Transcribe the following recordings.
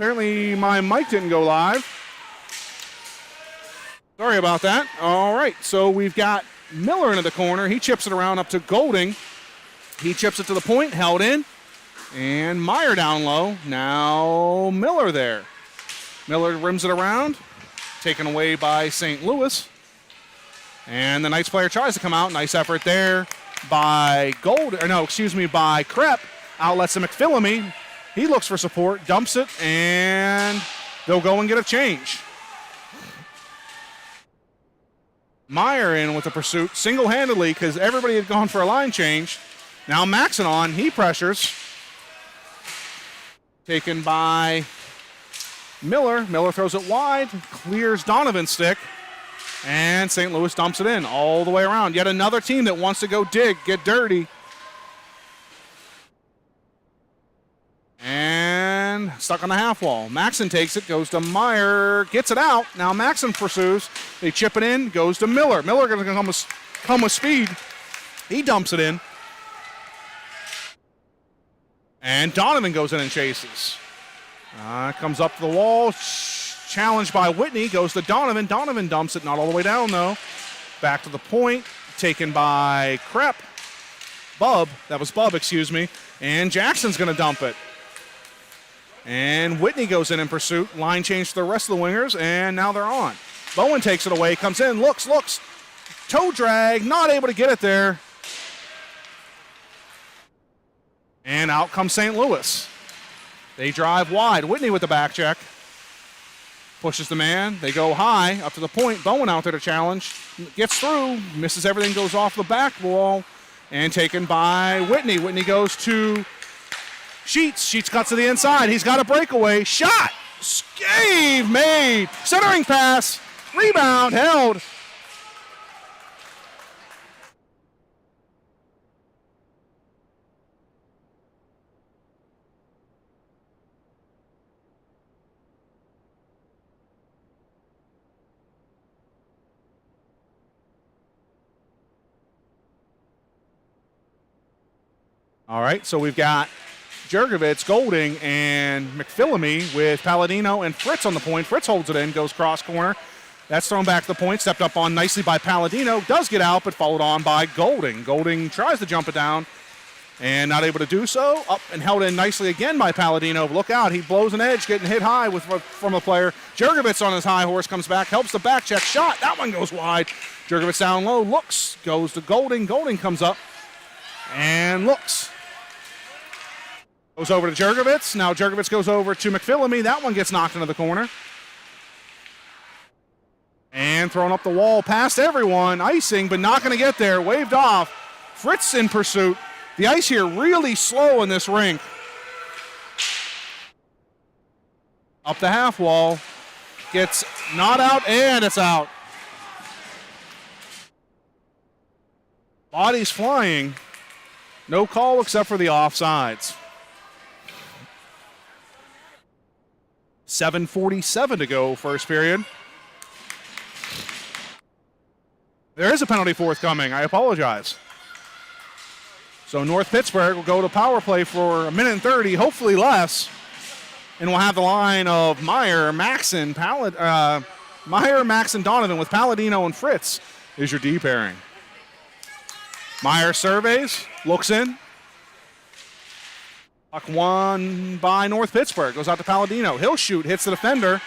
Apparently my mic didn't go live. Sorry about that. All right, so we've got Miller into the corner. He chips it around up to Golding. He chips it to the point, held in. And Meyer down low. Now Miller there. Miller rims it around. Taken away by St. Louis. And the Knights player tries to come out. Nice effort there by by Krepp. Outlets to McPhillamy. He looks for support, dumps it, and they'll go and get a change. Meyer in with the pursuit single-handedly because everybody had gone for a line change. Now Maxon on. He pressures. Taken by Miller. Miller throws it wide, clears Donovan's stick, and St. Louis dumps it in all the way around. Yet another team that wants to go dig, get dirty. And stuck on the half wall. Maxon takes it, goes to Meyer, gets it out. Now Maxon pursues. They chip it in, goes to Miller. Miller going to come with speed. He dumps it in. And Donovan goes in and chases. Comes up to the wall. Challenged by Whitney. Goes to Donovan. Donovan dumps it. Not all the way down, though. Back to the point. Taken by Krepp. That was Bub, excuse me. And Jackson's going to dump it. And Whitney goes in pursuit. Line change to the rest of the wingers. And now they're on. Bowen takes it away. Comes in. Looks. Toe drag. Not able to get it there. And out comes St. Louis. They drive wide. Whitney with the back check. Pushes the man. They go high up to the point. Bowen out there to challenge. Gets through. Misses everything. Goes off the back wall. And taken by Whitney. Whitney goes to Sheets. Sheets cuts to the inside. He's got a breakaway. Shot. Save made. Centering pass. Rebound held. All right, so we've got Jurgovich, Golding, and McPhillamy with Palladino and Fritz on the point. Fritz holds it in, goes cross corner. That's thrown back to the point, stepped up on nicely by Palladino. Does get out, but followed on by Golding. Golding tries to jump it down and not able to do so. Up and held in nicely again by Palladino. Look out, he blows an edge, getting hit high from a player. Jurgovich on his high horse, comes back, helps the back check. Shot, that one goes wide. Jurgovich down low, looks, goes to Golding. Golding comes up and looks. Goes over to Jurgovich. Now Jurgovich goes over to McPhillamy. That one gets knocked into the corner. And thrown up the wall past everyone. Icing, but not going to get there. Waved off. Fritz in pursuit. The ice here really slow in this rink. Up the half wall. Gets not out, and it's out. Bodies flying. No call except for the offsides. 7:47 to go, first period. There is a penalty forthcoming. I apologize. So North Pittsburgh will go to power play for a minute and 30, hopefully less. And we'll have the line of Meyer, Maxon, Donovan with Palladino and Fritz is your D pairing. Meyer surveys, looks in. Puck won by North Pittsburgh. Goes out to Palladino. He'll shoot. Hits the defender.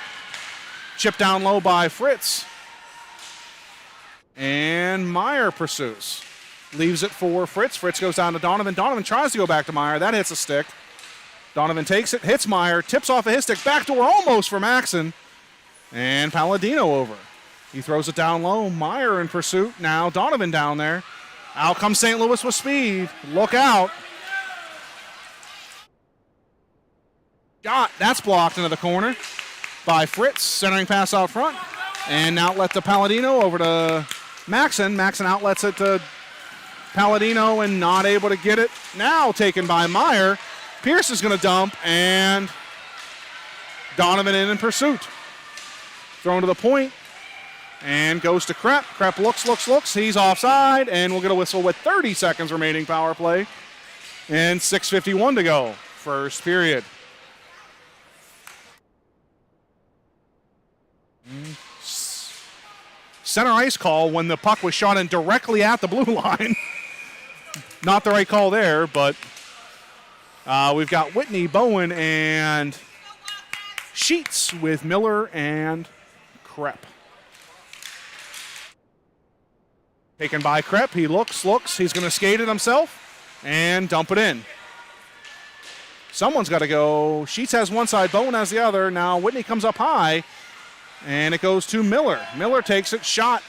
Chipped down low by Fritz. And Meyer pursues. Leaves it for Fritz. Fritz goes down to Donovan. Donovan tries to go back to Meyer. That hits a stick. Donovan takes it. Hits Meyer. Tips off of his stick. Backdoor almost for Maxon. And Palladino over. He throws it down low. Meyer in pursuit. Now Donovan down there. Out comes St. Louis with speed. Look out. Shot. That's blocked into the corner by Fritz. Centering pass out front. And outlet to Palladino over to Maxon. Maxon outlets it to Palladino and not able to get it. Now taken by Meyer. Pierce is going to dump, and Donovan in pursuit. Thrown to the point and goes to Krepp. Krepp looks. He's offside, and we'll get a whistle with 30 seconds remaining power play. And 6:51 to go, first period. center ice call when the puck was shot in directly at the blue line. Not the right call there, but we've got Whitney, Bowen, and Sheets with Miller and Krepp. Taken by Krepp. He looks. He's going to skate it himself and dump it in. Someone's got to go. Sheets has one side, Bowen has the other. Now Whitney comes up high, and it goes to Miller. Miller takes it, shot.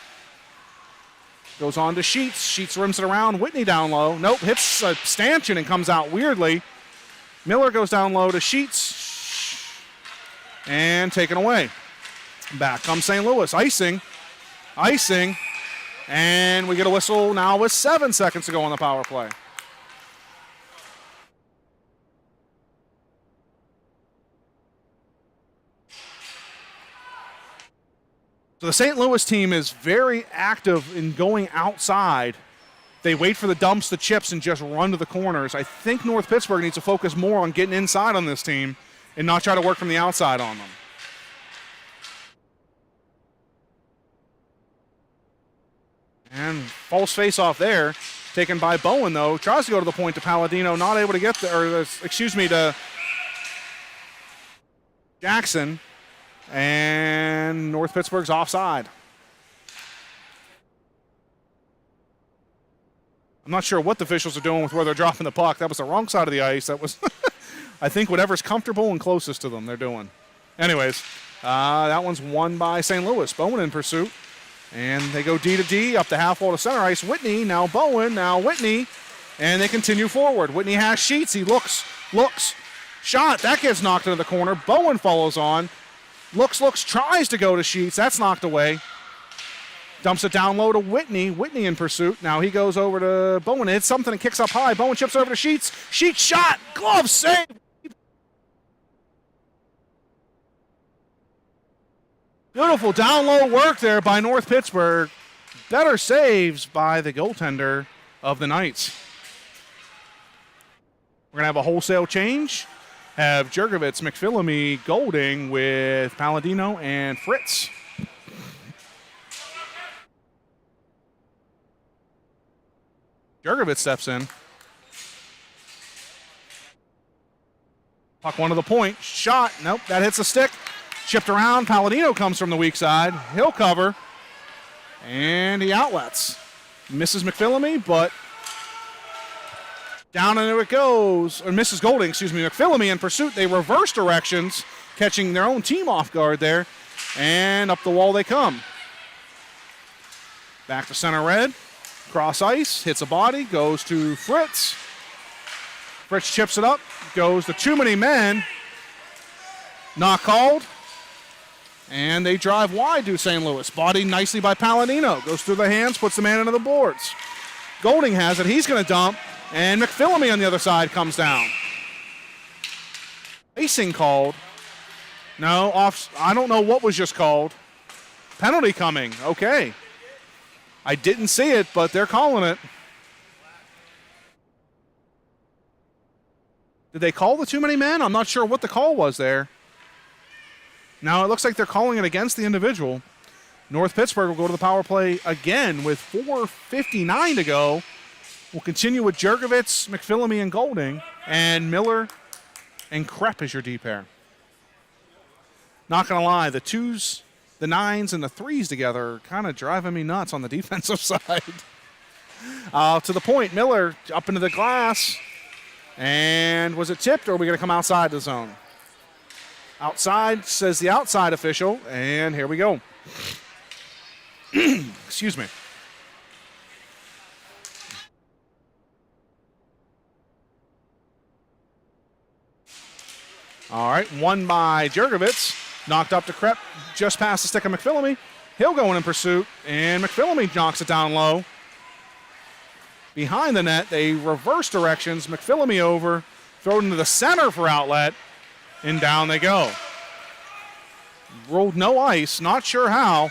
Goes on to Sheets. Sheets rims it around. Whitney down low. Nope, hits a stanchion and comes out weirdly. Miller goes down low to Sheets and taken away. Back comes St. Louis. Icing. And we get a whistle now with 7 seconds to go on the power play. So the St. Louis team is very active in going outside. They wait for the dumps, the chips, and just run to the corners. I think North Pittsburgh needs to focus more on getting inside on this team and not try to work from the outside on them. And false face-off there, taken by Bowen, though. Tries to go to the point to Palladino, not able to get there, to Jackson. And North Pittsburgh's offside. I'm not sure what the officials are doing with where they're dropping the puck. That was the wrong side of the ice. That was, I think, whatever's comfortable and closest to them they're doing. Anyways, that one's won by St. Louis. Bowen in pursuit. And they go D to D, up the half wall to center ice. Whitney, now Bowen, now Whitney. And they continue forward. Whitney has Sheets. He looks. Shot. That gets knocked into the corner. Bowen follows on. Looks, tries to go to Sheets. That's knocked away. Dumps it down low to Whitney. Whitney in pursuit. Now he goes over to Bowen. Hits something and kicks up high. Bowen chips over to Sheets. Sheets shot. Glove save. Beautiful down low work there by North Pittsburgh. Better saves by the goaltender of the Knights. We're going to have a wholesale change. Have Jurgovitz, McPhillamy, Golding with Palladino and Fritz. Jurgovitz steps in. Puck one to the point. Shot. Nope, that hits the stick. Chipped around. Palladino comes from the weak side. He'll cover. And he outlets. Misses McPhillamy, but down and it goes. Or misses Golding, McPhillamy in pursuit. They reverse directions, catching their own team off guard there. And up the wall they come. Back to center red. Cross ice. Hits a body. Goes to Fritz. Fritz chips it up. Goes to too many men. Not called. And they drive wide to St. Louis. Body nicely by Palladino. Goes through the hands, puts the man into the boards. Golding has it. He's going to dump. And McPhillamy on the other side comes down. Icing called. No, off. I don't know what was just called. Penalty coming. Okay. I didn't see it, but they're calling it. Did they call the too many men? I'm not sure what the call was there. Now it looks like they're calling it against the individual. North Pittsburgh will go to the power play again with 4:59 to go. We'll continue with Jurgovitz, McPhillamy, and Golding, and Miller and Krepp as your D pair. Not going to lie, the 2s, the 9s, and the 3s together are kind of driving me nuts on the defensive side. To the point, Miller up into the glass. And was it tipped, or are we going to come outside the zone? Outside, says the outside official, and here we go. Excuse me. All right, won by Jurgovitz. Knocked up to Krepp, just past the stick of McPhillamy. He'll go in pursuit, and McPhillamy knocks it down low. Behind the net, they reverse directions. McPhillamy over, throw it into the center for outlet, and down they go. Rolled no ice, not sure how.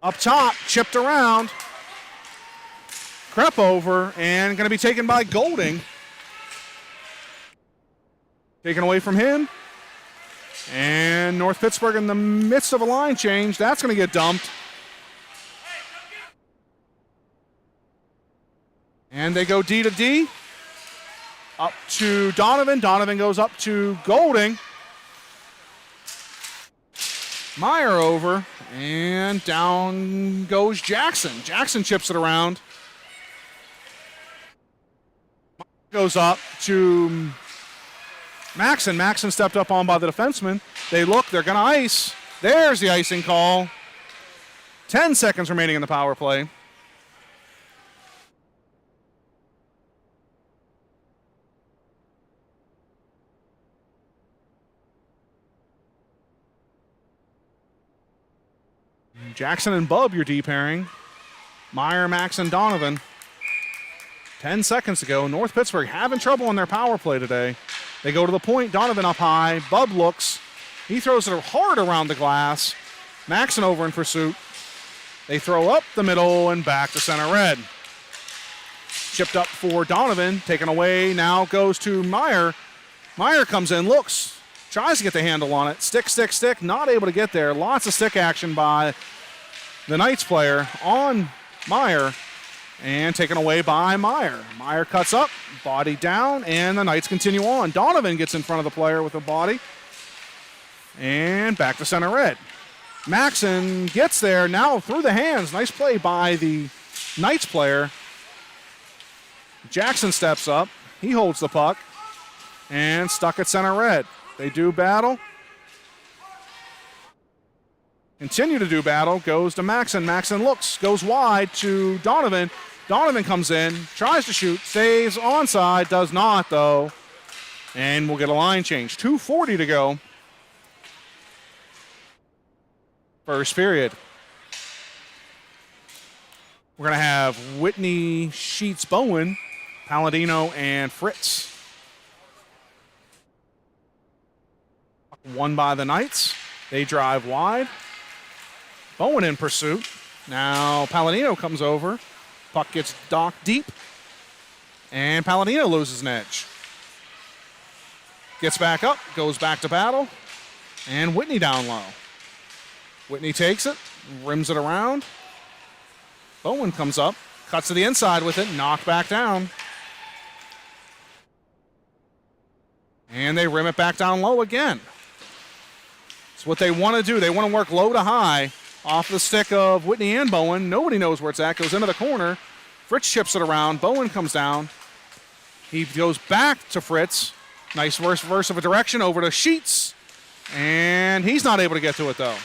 Up top, chipped around. crept over and going to be taken by Golding. Taken away from him. And North Pittsburgh in the midst of a line change. That's going to get dumped. And they go D to D. Up to Donovan. Donovan goes up to Golding. Meyer over. And down goes Jackson. Jackson chips it around. Goes up to Maxon. Maxon stepped up on by the defenseman. They look, they're going to ice. There's the icing call. 10 seconds remaining in the power play. Jackson and Bub, your D pairing. Meyer, Maxon, Donovan. 10 seconds to go. North Pittsburgh having trouble on their power play today. They go to the point. Donovan up high. Bub looks. He throws it hard around the glass. Maxon over in pursuit. They throw up the middle and back to center red. Chipped up for Donovan. Taken away. Now goes to Meyer. Meyer comes in, looks. Tries to get the handle on it. Stick, stick, stick. Not able to get there. Lots of stick action by the Knights player on Meyer. And taken away by Meyer. Meyer cuts up, body down, and the Knights continue on. Donovan gets in front of the player with a body. And back to center red. Maxon gets there now through the hands. Nice play by the Knights player. Jackson steps up. He holds the puck. And stuck at center red. They do battle. Continue to do battle. Goes to Maxon. Maxon looks. Goes wide to Donovan. Donovan comes in. Tries to shoot. Stays onside. Does not, though. And we'll get a line change. 2:40 to go. First period. We're going to have Whitney, Sheets, Bowen, Palladino, and Fritz. Won by the Knights. They drive wide. Bowen in pursuit. Now Palladino comes over. Puck gets docked deep. And Palladino loses an edge. Gets back up. Goes back to battle. And Whitney down low. Whitney takes it. Rims it around. Bowen comes up. Cuts to the inside with it. Knocked back down. And they rim it back down low again. It's what they want to do. They want to work low to high off the stick of Whitney and Bowen. Nobody knows where it's at. Goes into the corner. Fritz chips it around. Bowen comes down. He goes back to Fritz. Nice verse of a direction over to Sheets. And he's not able to get to it, though.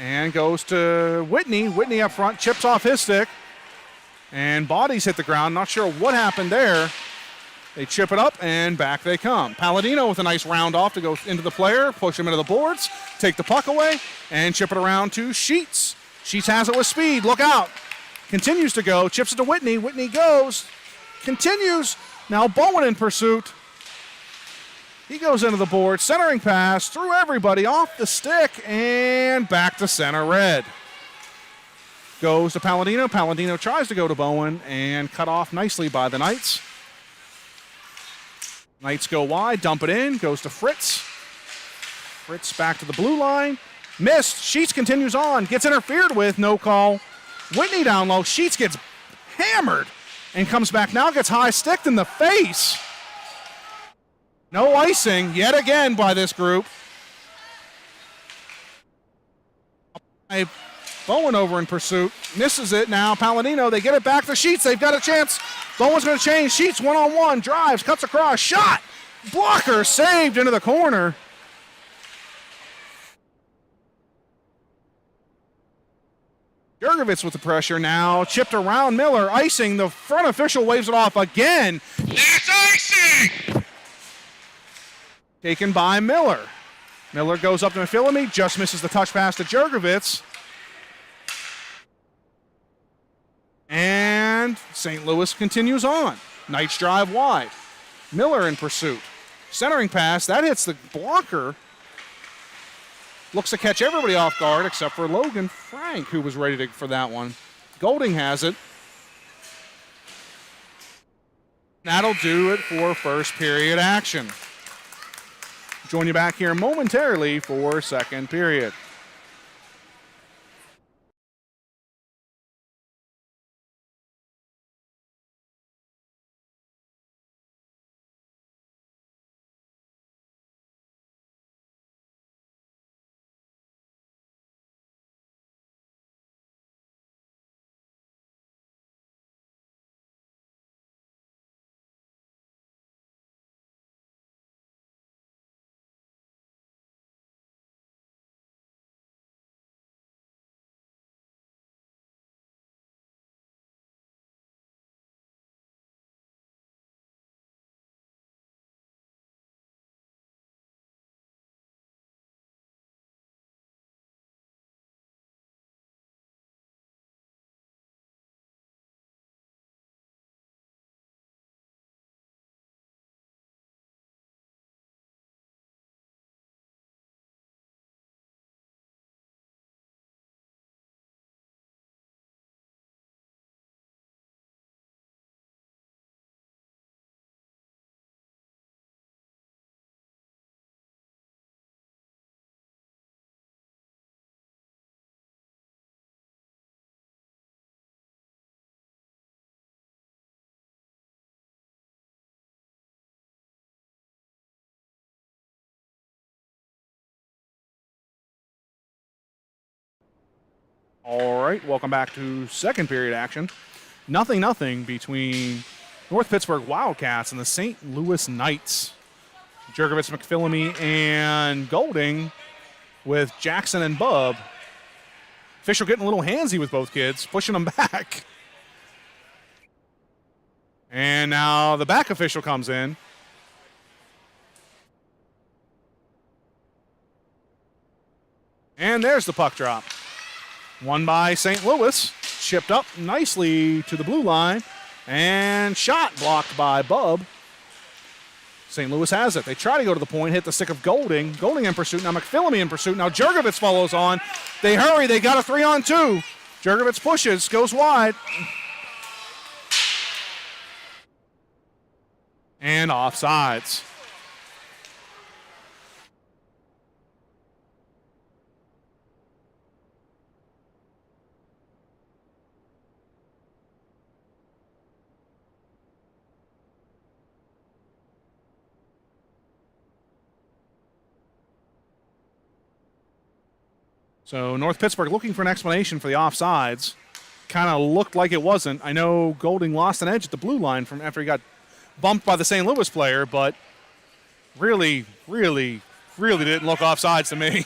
And goes to Whitney. Whitney up front. Chips off his stick. And bodies hit the ground. Not sure what happened there. They chip it up, and back they come. Palladino with a nice round off to go into the player, push him into the boards, take the puck away, and chip it around to Sheets. Sheets has it with speed. Look out. Continues to go. Chips it to Whitney. Whitney goes. Continues. Now Bowen in pursuit. He goes into the board. Centering pass through everybody off the stick, and back to center red. Goes to Palladino. Palladino tries to go to Bowen, and cut off nicely by the Knights. Knights go wide, dump it in, goes to Fritz. Fritz back to the blue line. Missed. Sheets continues on, gets interfered with, no call. Whitney down low. Sheets gets hammered and comes back now, gets high sticked in the face. No icing yet again by this group. Bowen over in pursuit. Misses it now. Palladino, they get it back to Sheets. They've got a chance. Bowen's going to change. Sheets one-on-one. Drives, cuts across. Shot. Blocker saved into the corner. Jurgovitz with the pressure now. Chipped around Miller. Icing. The front official waves it off again. It's icing! Taken by Miller. Miller goes up to Mafilamy. Just misses the touch pass to Jurgovitz. And St. Louis continues on. Knights drive wide. Miller in pursuit. Centering pass. That hits the blocker. Looks to catch everybody off guard except for Logan Frank, who was ready for that one. Golding has it. That'll do it for first period action. Join you back here momentarily for second period. All right, welcome back to second period action. 0-0 between North Pittsburgh Wildcats and the St. Louis Knights. Jurgovitz, McPhillamy, and Golding with Jackson and Bub. Official getting a little handsy with both kids, pushing them back. And now the back official comes in. And there's the puck drop. Won by St. Louis. Chipped up nicely to the blue line. And shot blocked by Bub. St. Louis has it. They try to go to the point, hit the stick of Golding. Golding in pursuit. Now McPhillamy in pursuit. Now Jurgovitz follows on. They hurry. They got a 3-on-2. Jurgovitz pushes, goes wide. And offsides. So North Pittsburgh looking for an explanation for the offsides. Kind of looked like it wasn't. I know Golding lost an edge at the blue line from after he got bumped by the St. Louis player, but really didn't look offsides to me.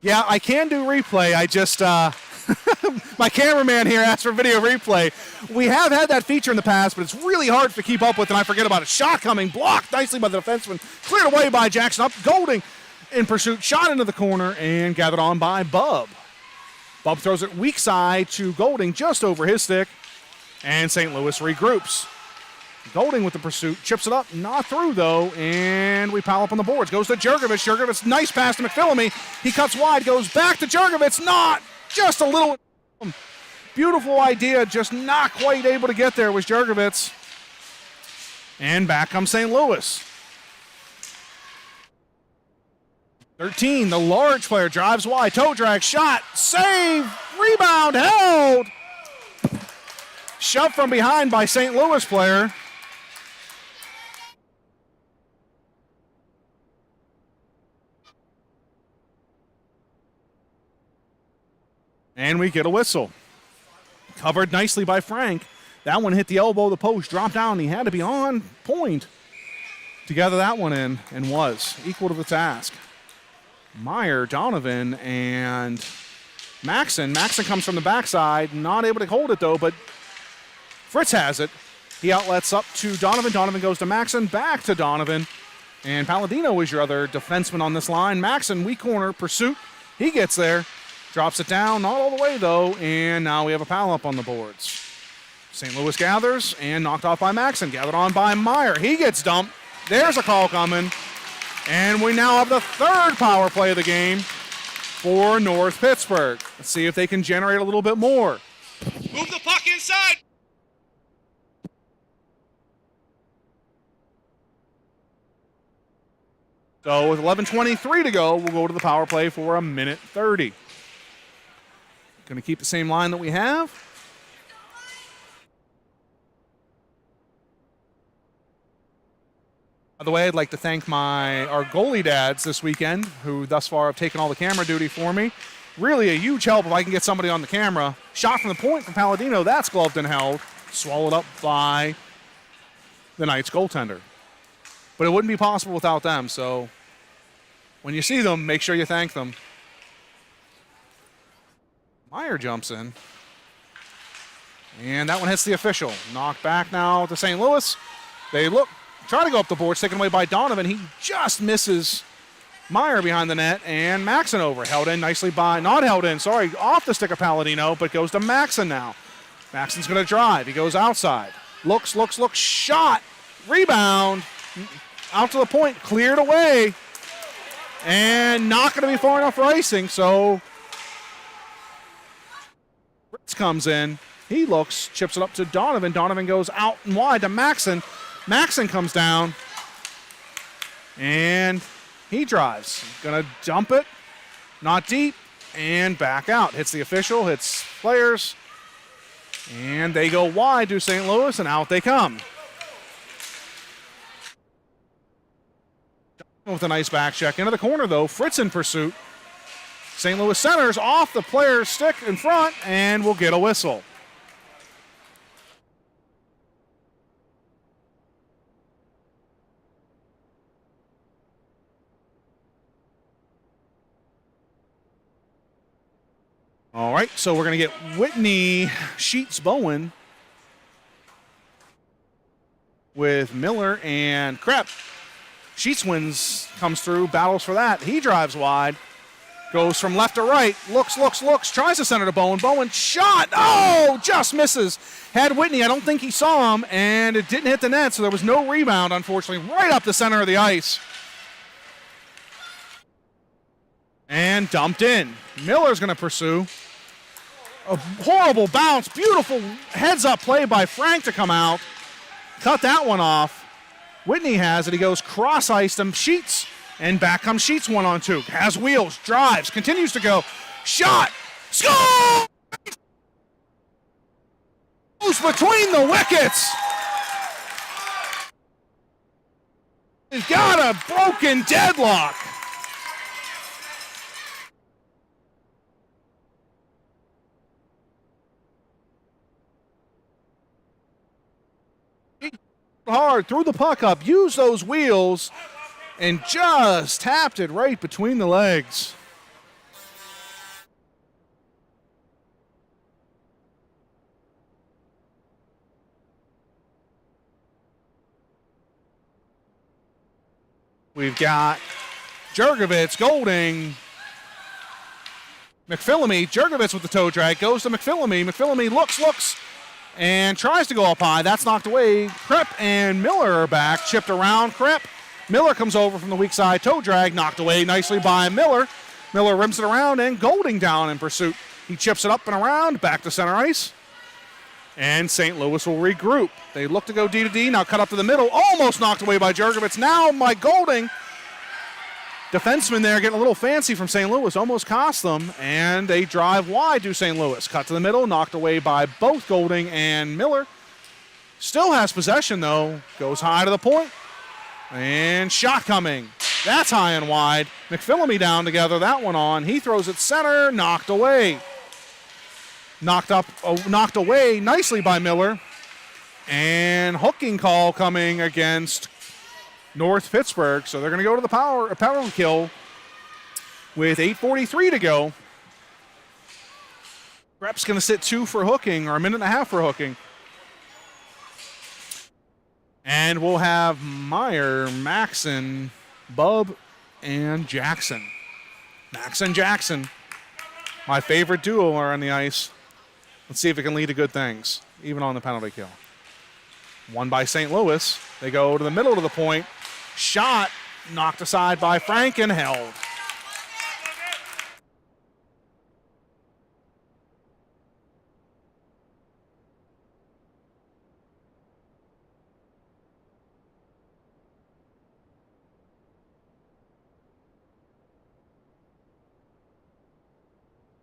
Yeah, I can do replay. I just, my cameraman here asked for video replay. We have had that feature in the past, but it's really hard to keep up with, and I forget about it. Shot coming, blocked nicely by the defenseman, cleared away by Jackson. Up, Golding in pursuit, shot into the corner, and gathered on by Bub. Bub throws it weak side to Golding, just over his stick, and St. Louis regroups. Golding with the pursuit, chips it up, not through though, and we pile up on the boards. Goes to Jurgovitz. Jurgovitz, nice pass to McPhillamy. He cuts wide, goes back to Jurgovitz, not just a little. Beautiful idea, just not quite able to get there was Jurgovitz. And back comes St. Louis. 13, the large player drives wide, toe drag, shot, save, rebound, held. Shoved from behind by St. Louis player. And we get a whistle. Covered nicely by Frank. That one hit the elbow of the post, dropped down. He had to be on point to gather that one in, and was equal to the task. Meyer, Donovan, and Maxson. Maxson comes from the backside, not able to hold it though, but Fritz has it. He outlets up to Donovan. Donovan goes to Maxson, back to Donovan. And Palladino is your other defenseman on this line. Maxson, weak corner, pursuit. He gets there. Drops it down, not all the way though, and now we have a pile up on the boards. St. Louis gathers, and knocked off by Maxson. Gathered on by Meyer. He gets dumped. There's a call coming. And we now have the third power play of the game for North Pittsburgh. Let's see if they can generate a little bit more. Move the puck inside. So with 11:23 to go, we'll go to the power play for a minute 30. Going to keep the same line that we have. By the way, I'd like to thank our goalie dads this weekend, who thus far have taken all the camera duty for me. Really a huge help if I can get somebody on the camera. Shot from the point from Palladino, that's gloved and held. Swallowed up by the Knights goaltender. But it wouldn't be possible without them, so when you see them, make sure you thank them. Meyer jumps in. And that one hits the official. Knocked back now to St. Louis. They try to go up the boards, taken away by Donovan. He just misses Meyer behind the net, and Maxon over. Held in nicely not held in, off the stick of Palladino, but goes to Maxon now. Maxon's going to drive. He goes outside. Looks, shot, rebound, out to the point, cleared away, and not going to be far enough for icing, so Fritz comes in. He looks, chips it up to Donovan. Donovan goes out and wide to Maxon. Maxon comes down, and he drives. Gonna dump it, not deep, and back out. Hits the official, hits players, and they go wide to St. Louis, and out they come. With a nice back check into the corner, though. Fritz in pursuit. St. Louis centers off the player's stick in front, and we'll get a whistle. All right, so we're going to get Whitney Sheets-Bowen with Miller and Krepp. Sheets comes through, battles for that. He drives wide, goes from left to right, looks, tries to center to Bowen. Bowen shot, just misses. Had Whitney, I don't think he saw him, and it didn't hit the net, so there was no rebound, unfortunately, right up the center of the ice. And dumped in. Miller's going to pursue. A horrible bounce. Beautiful heads-up play by Frank to come out. Cut that one off. Whitney has it. He goes cross-iced him. Sheets. And back comes Sheets 1-on-2. Has wheels. Drives. Continues to go. Shot. Score! Goes between the wickets. He's got a broken deadlock. Hard, threw the puck up, used those wheels, and just tapped it right between the legs. We've got Jurgovitz, Golding, McPhillamy. Jurgovitz with the toe drag, goes to McPhillamy. McPhillamy looks, and tries to go up high. That's knocked away. Krepp and Miller are back. Chipped around Krepp. Miller comes over from the weak side. Toe drag knocked away nicely by Miller. Miller rims it around, and Golding down in pursuit. He chips it up and around. Back to center ice. And St. Louis will regroup. They look to go D to D. Now cut up to the middle. Almost knocked away by Jurgovitz. Now by Golding. Defenseman there getting a little fancy from St. Louis. Almost cost them. And they drive wide to St. Louis. Cut to the middle. Knocked away by both Golding and Miller. Still has possession, though. Goes high to the point. And shot coming. That's high and wide. McPhillamy down together. That one on. He throws it center. Knocked away. Knocked away nicely by Miller. And hooking call coming against North Pittsburgh. So they're going to go to the power kill with 8:43 to go. Krepp's going to sit 2 for hooking, or a minute and a half for hooking. And we'll have Meyer, Maxon, Bub, and Jackson. Jackson. My favorite duo are on the ice. Let's see if it can lead to good things, even on the penalty kill. Won by St. Louis. They go to the middle of the point. Shot knocked aside by Frank and held.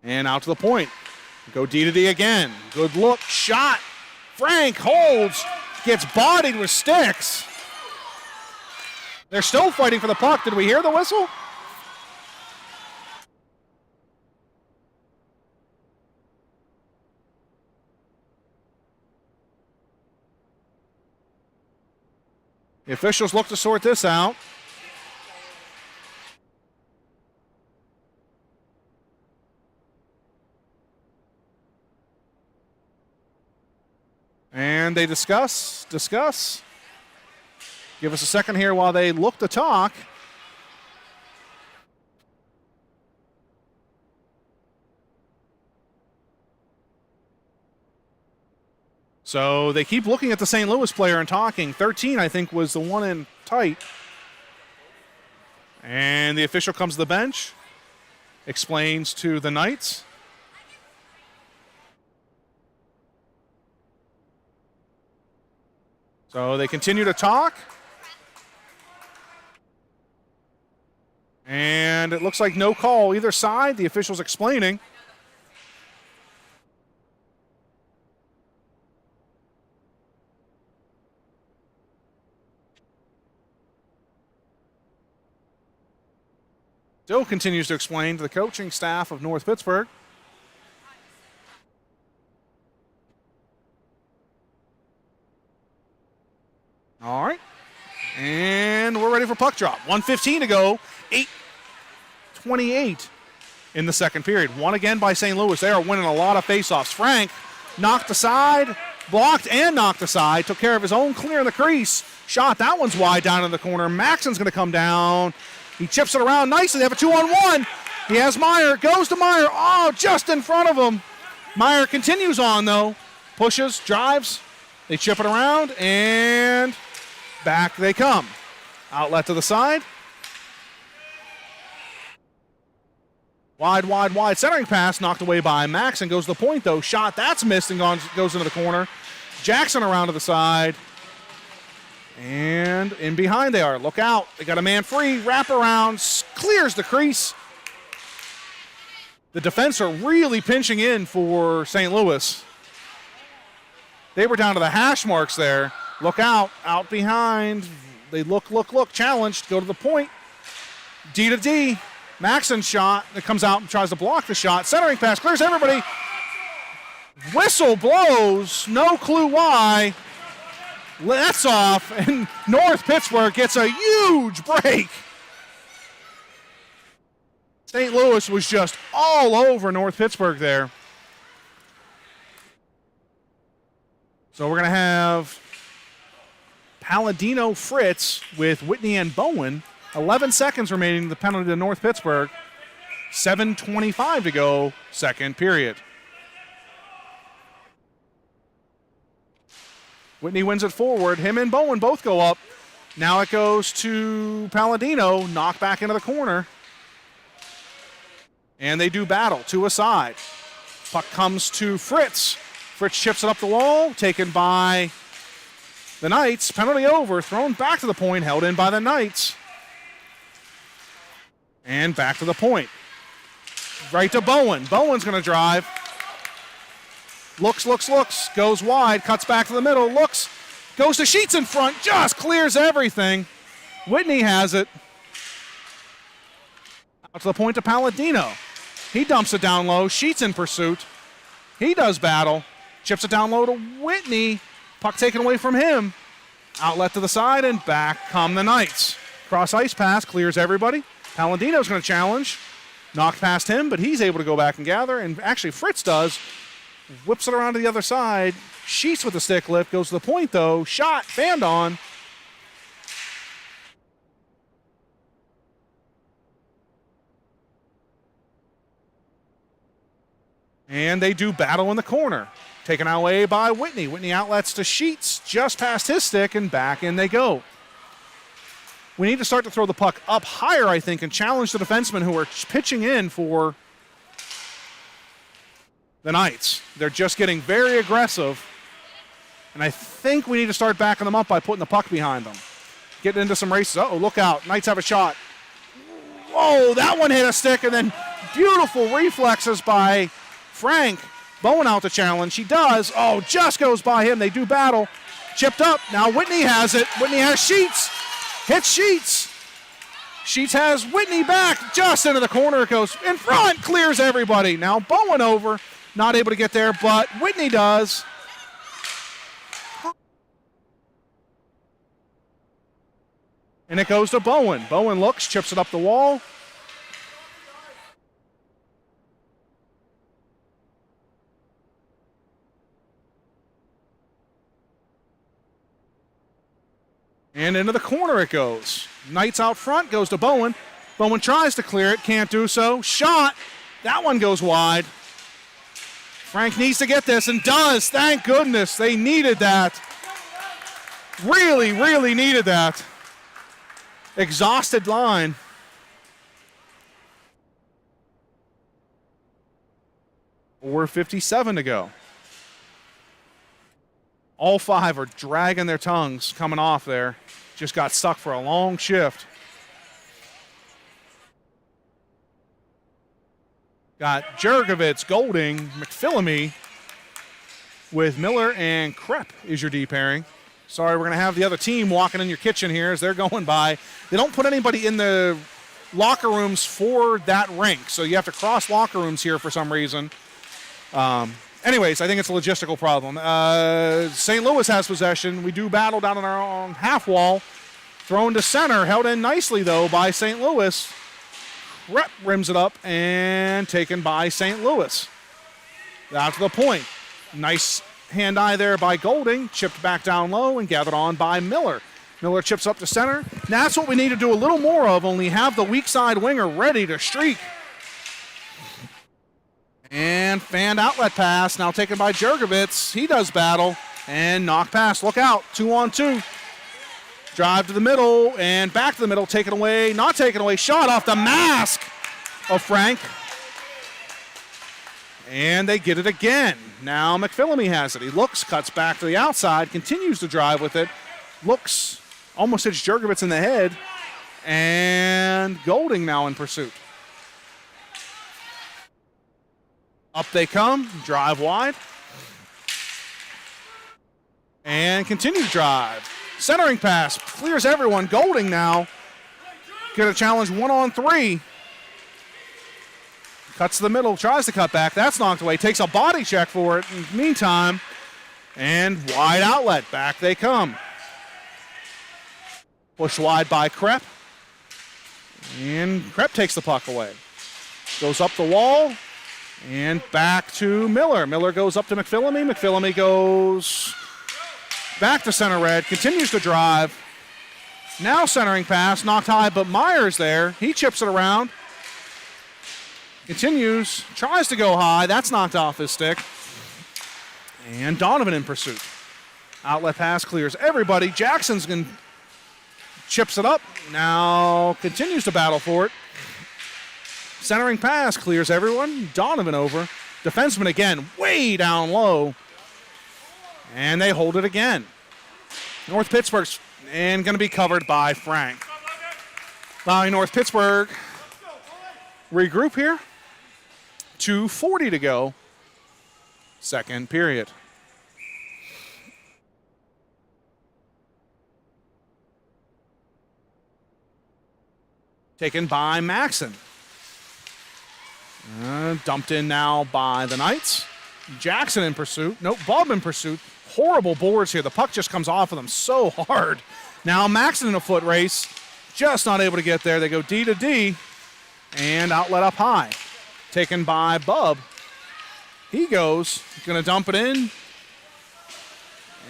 And out to the point. Go D to D again. Good look. Shot. Frank holds. Gets bodied with sticks. They're still fighting for the puck. Did we hear the whistle? The officials look to sort this out. And they discuss. Give us a second here while they look to talk. So they keep looking at the St. Louis player and talking. 13, I think, was the one in tight. And the official comes to the bench, explains to the Knights. So they continue to talk. And it looks like no call either side. The official's explaining. Still continues to explain to the coaching staff of North Pittsburgh. All right. And we're ready for puck drop. 1:15 to go. 8:28 in the second period. One again by St. Louis. They are winning a lot of faceoffs. Frank knocked aside, blocked and knocked aside. Took care of his own clear in the crease. Shot. That one's wide down in the corner. Maxon's going to come down. He chips it around nicely. They have a 2-on-1. He has Meyer. Goes to Meyer. Oh, just in front of him. Meyer continues on, though. Pushes, drives. They chip it around, and back they come. Outlet to the side. Wide. Centering pass knocked away by Maxon. Goes to the point, though. Shot. That's missed and goes into the corner. Jackson around to the side. And in behind they are. Look out. They got a man free. Wrap around. Clears the crease. The defense are really pinching in for St. Louis. They were down to the hash marks there. Look out. Out behind. They look. Challenged. Go to the point. D to D. Maxon's shot. That comes out and tries to block the shot. Centering pass. Clears everybody. Whistle blows. No clue why. That's off, and North Pittsburgh gets a huge break. St. Louis was just all over North Pittsburgh there. So we're going to have Palladino Fritz with Whitney and Bowen. 11 seconds remaining, the penalty to North Pittsburgh. 7:25 to go, second period. Whitney wins it forward. Him and Bowen both go up. Now it goes to Palladino. Knocked back into the corner. And they do battle. Two aside. Puck comes to Fritz. Fritz chips it up the wall. Taken by the Knights. Penalty over. Thrown back to the point. Held in by the Knights. And back to the point. Right to Bowen. Bowen's going to drive. Looks. Goes wide. Cuts back to the middle. Looks. Goes to Sheets in front. Just clears everything. Whitney has it. Out to the point to Palladino. He dumps it down low. Sheets in pursuit. He does battle. Chips it down low to Whitney. Puck taken away from him. Outlet to the side and back come the Knights. Cross ice pass. Clears everybody. Palladino's going to challenge. Knocked past him, but he's able to go back and gather. And actually Fritz does. Whips it around to the other side. Sheets with the stick lift. Goes to the point, though. Shot. Fanned on. And they do battle in the corner. Taken away by Whitney. Whitney outlets to Sheets. Just past his stick, and back in they go. We need to start to throw the puck up higher, I think, and challenge the defensemen who are pitching in for the Knights. They're just getting very aggressive. And I think we need to start backing them up by putting the puck behind them. Getting into some races. Uh-oh, look out. Knights have a shot. Whoa, that one hit a stick and then Beautiful reflexes by Frank. Bowen out to challenge. She does. Oh, just goes by him. They do battle. Chipped up. Now Whitney has it. Whitney has Sheets. Hits Sheets. Sheets has Whitney back. Just into the corner it goes. In front. Clears everybody. Now Bowen over. Not able to get there, but Whitney does. And it goes to Bowen. Bowen looks, chips it up the wall. And into the corner it goes. Knights out front, goes to Bowen. Bowen tries to clear it, can't do so. Shot. That one goes wide. Frank needs to get this and does. Thank goodness. They needed that. Really, really needed that. Exhausted line. .457 to go. All five are dragging their tongues coming off there. Just got stuck for a long shift. Got Jurgovitz, Golding, McPhillamy with Miller and Krepp is your D pairing. Sorry, we're going to have the other team walking in your kitchen here as they're going by. They don't put anybody in the locker rooms for that rink, so you have to cross locker rooms here for some reason. Anyways, I think it's a logistical problem. St. Louis has possession. We do battle down on our own half wall. Thrown to center, held in nicely, though, by St. Louis. Krepp rims it up and taken by St. Louis. Out to the point. Nice hand-eye there by Golding. Chipped back down low and gathered on by Miller. Miller chips up to center. That's what we need to do a little more of, only have the weak side winger ready to streak. And fanned outlet pass, now taken by Jurgovitz. He does battle and knock pass. Look out, 2-on-2. Drive to the middle and back to the middle, taken away, not taken away. Shot off the mask of Frank. And they get it again. Now McPhillamy has it. He looks, cuts back to the outside, continues to drive with it. Looks, almost hits Jurgovitz in the head. And Golding now in pursuit. Up they come, drive wide. And continue to drive. Centering pass, clears everyone. Golding now. Get a challenge 1-on-3. Cuts to the middle, tries to cut back. That's knocked away. Takes a body check for it in the meantime. And wide outlet. Back they come. Pushed wide by Krepp. And Krepp takes the puck away. Goes up the wall. And back to Miller. Miller goes up to McPhillamy. McPhillamy goes back to center red. Continues to drive. Now centering pass. Knocked high, but Myers there. He chips it around. Continues. Tries to go high. That's knocked off his stick. And Donovan in pursuit. Outlet pass clears everybody. Jackson's going chips it up. Now continues to battle for it. Centering pass clears everyone. Donovan over. Defenseman again, way down low. And they hold it again. North Pittsburgh's and going to be covered by Frank. Allowing North Pittsburgh regroup here. 2:40 to go. Second period. Taken by Maxson. Dumped in now by the Knights. Jackson in pursuit. Nope, Bob in pursuit. Horrible boards here. The puck just comes off of them so hard. Now Maxson in a foot race. Just not able to get there. They go D to D. And outlet up high. Taken by Bub. He goes. Going to dump it in.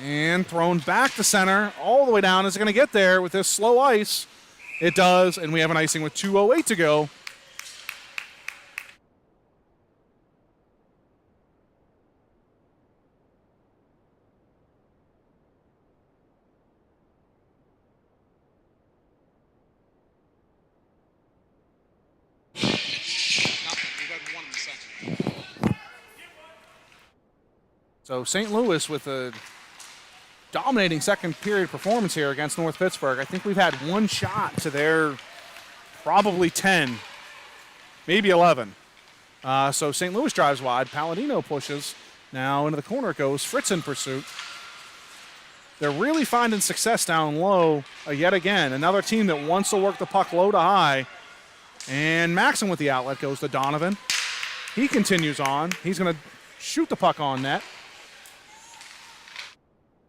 And thrown back to center. All the way down. Is it going to get there with this slow ice? It does. And we have an icing with 2:08 to go. So St. Louis with a dominating second period performance here against North Pittsburgh. I think we've had one shot to their probably 10, maybe 11. So St. Louis drives wide. Palladino pushes. Now into the corner it goes. Fritz in pursuit. They're really finding success down low yet again. Another team that wants to work the puck low to high. And Maxson with the outlet goes to Donovan. He continues on. He's going to shoot the puck on net.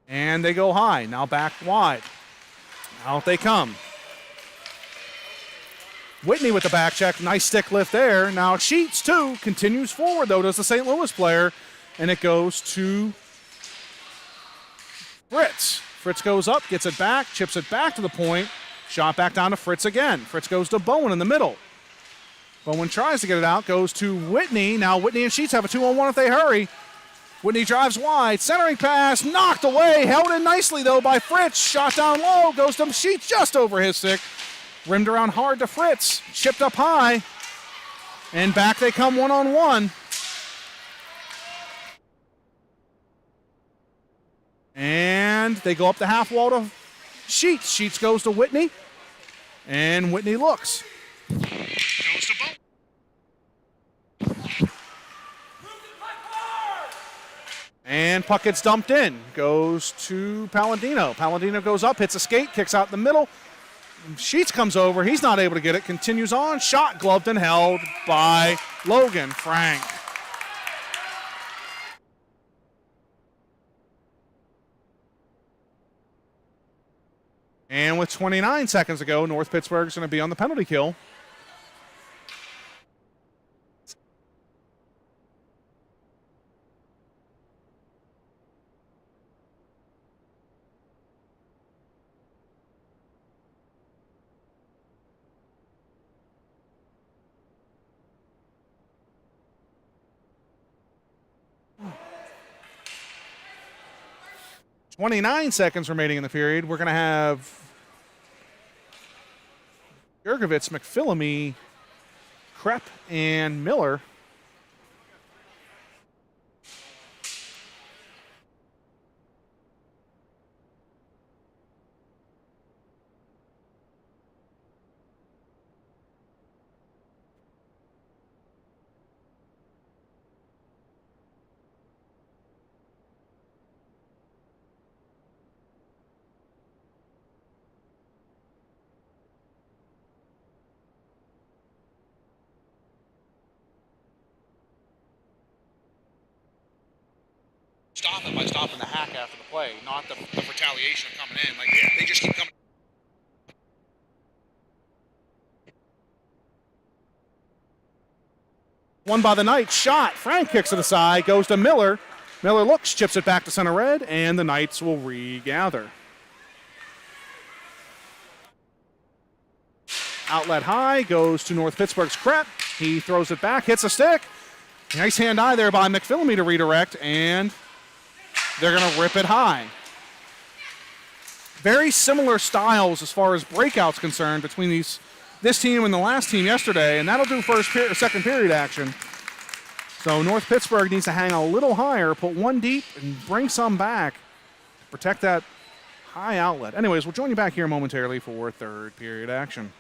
And they go high. Now back wide. Out they come. Whitney with the back check. Nice stick lift there. Now Sheets, too. Continues forward, though, does the St. Louis player. And it goes to Fritz. Fritz goes up, gets it back, chips it back to the point. Shot back down to Fritz again. Fritz goes to Bowen in the middle. Bowen tries to get it out, goes to Whitney. Now Whitney and Sheets have a 2-on-1 if they hurry. Whitney drives wide, centering pass, knocked away, held in nicely though by Fritz. Shot down low, goes to Sheets just over his stick. Rimmed around hard to Fritz, chipped up high, and back they come 1-on-1. And they go up the half wall to Sheets. Sheets goes to Whitney, and Whitney looks. Goes to Bowen. And puck gets dumped in. Goes to Palladino. Palladino goes up, hits a skate, kicks out in the middle. Sheets comes over. He's not able to get it. Continues on. Shot gloved and held by Logan Frank. And with 29 seconds to go, North Pittsburgh's going to be on the penalty kill. .29 seconds remaining in the period. We're going to have Jurgovitz, McPhillamy, Krepp, and Miller. Stop it by stopping the hack after the play, not the retaliation of coming in. Like, yeah, they just keep coming. One by the Knights. Shot. Frank kicks it aside. Goes to Miller. Miller looks, chips it back to center red, and the Knights will regather. Outlet high. Goes to North Pittsburgh's Krepp. He throws it back. Hits a stick. Nice hand-eye there by McPhillamy to redirect, and they're going to rip it high. Very similar styles as far as breakouts concerned between this team and the last team yesterday, and that'll do second period action. So North Pittsburgh needs to hang a little higher, put one deep, and bring some back to protect that high outlet. Anyways, we'll join you back here momentarily for third period action.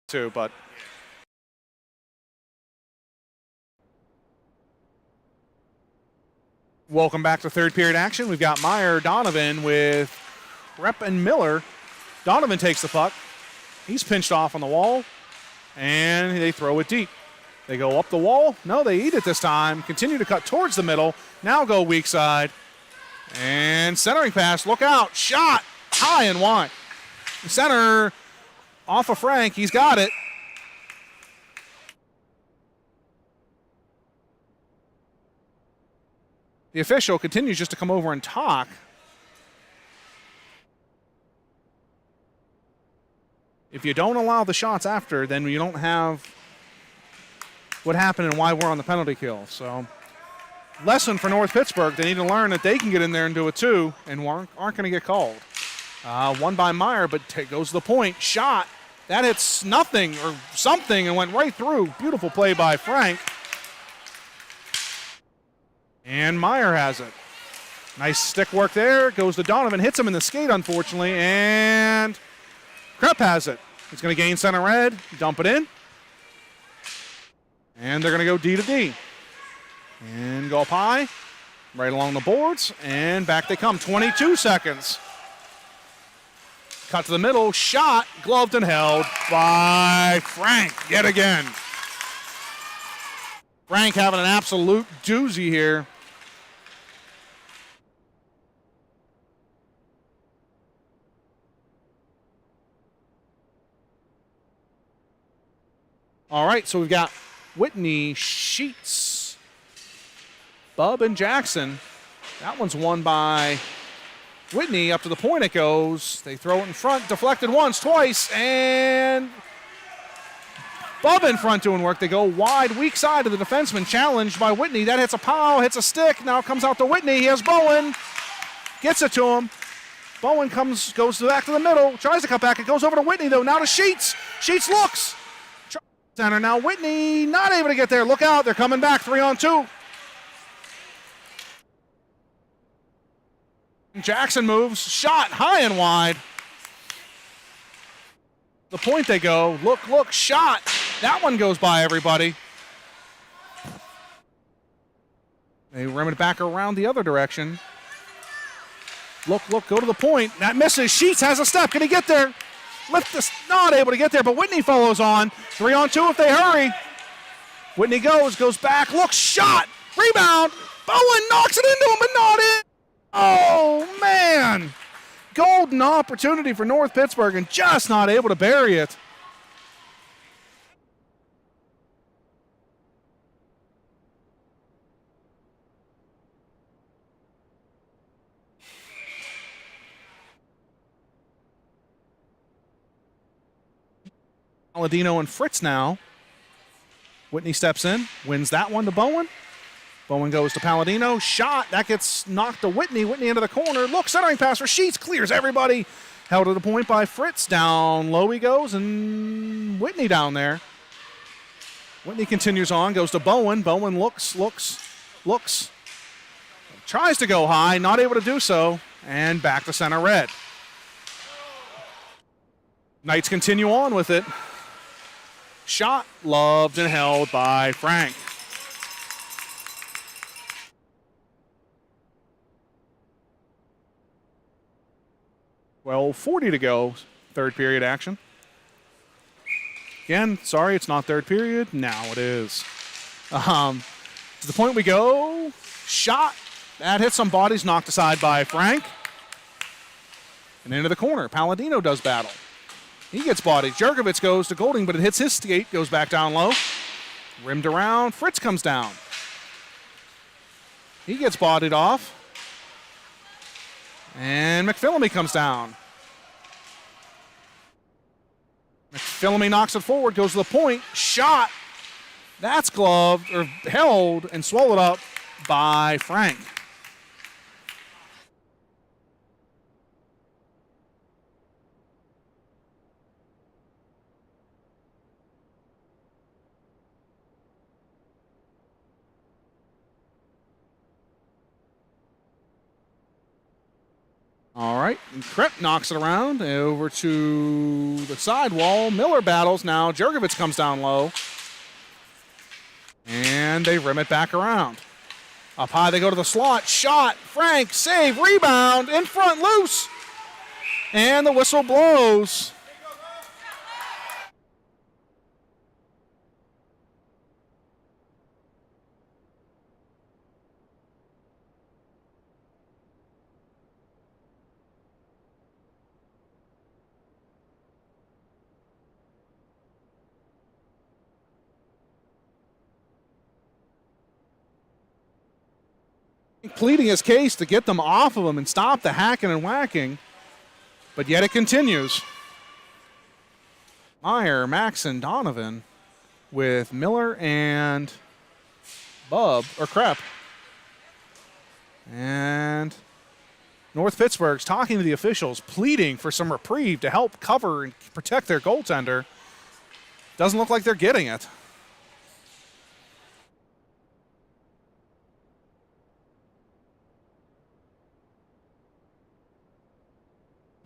But Welcome back to third period action. We've got Meyer, Donovan with Rep and Miller. Donovan takes the puck. He's pinched off on the wall, and they throw it deep. They go up the wall. No, they eat it this time. Continue to cut towards the middle. Now go weak side. And centering pass. Look out. Shot. High and wide. Center off of Frank. He's got it. The official continues just to come over and talk. If you don't allow the shots after, then you don't have what happened and why we're on the penalty kill. So, lesson for North Pittsburgh. They need to learn that they can get in there and do it too and aren't going to get called. One by Meyer, but goes to the point. Shot. That hits nothing or something and went right through. Beautiful play by Frank. And Meyer has it. Nice stick work there. Goes to Donovan. Hits him in the skate, unfortunately. And Krepp has it. He's going to gain center red. Dump it in. And they're going to go D to D. And go up high. Right along the boards. And back they come. 22 seconds. Cut to the middle. Shot. Gloved and held by Frank yet again. Frank having an absolute doozy here. All right, so we've got Whitney, Sheets, Bub, and Jackson. That one's won by Whitney. Up to the point it goes. They throw it in front, deflected once, twice, and Bub in front doing work. They go wide, weak side of the defenseman, challenged by Whitney. That hits a pow, hits a stick. Now it comes out to Whitney. He has Bowen. Gets it to him. Bowen goes back to the middle, tries to cut back. It goes over to Whitney, though. Now to Sheets. Sheets looks. Center now. Whitney not able to get there. Look out. They're coming back. 3-on-2. Jackson moves. Shot high and wide. The point they go. Look. Shot. That one goes by everybody. They rim it back around the other direction. Look. Go to the point. That misses. Sheets has a step. Can he get there? Lift this, not able to get there, but Whitney follows on. 3-on-2 if they hurry. Whitney goes back, looks, shot, rebound. Bowen knocks it into him, but not in. Oh, man. Golden opportunity for North Pittsburgh and just not able to bury it. Palladino and Fritz now. Whitney steps in, wins that one to Bowen. Bowen goes to Palladino. Shot. That gets knocked to Whitney. Whitney into the corner. Look, centering pass for Sheets. Clears everybody. Held to the point by Fritz. Down low he goes, and Whitney down there. Whitney continues on, goes to Bowen. Bowen looks. Tries to go high, not able to do so, and back to center red. Knights continue on with it. Shot, loved and held by Frank. Well, 40 to go, third period action. Again, sorry, it's not third period. Now it is. To the point we go. Shot. That hits some bodies, knocked aside by Frank. And into the corner. Palladino does battle. He gets bodied. Jurgovich goes to Golding, but it hits his skate, goes back down low. Rimmed around. Fritz comes down. He gets bodied off. And McPhillamy comes down. McPhillamy knocks it forward, goes to the point. Shot. That's gloved, or held, and swallowed up by Frank. All right, Krepp knocks it around over to the sidewall. Miller battles now. Jurgovich comes down low. And they rim it back around. Up high, they go to the slot. Shot. Frank, save, rebound, in front, loose. And the whistle blows. Pleading his case to get them off of him and stop the hacking and whacking. But yet it continues. Meyer, Maxson, Donovan with Miller and Krepp. And North Pittsburgh's talking to the officials, pleading for some reprieve to help cover and protect their goaltender. Doesn't look like they're getting it.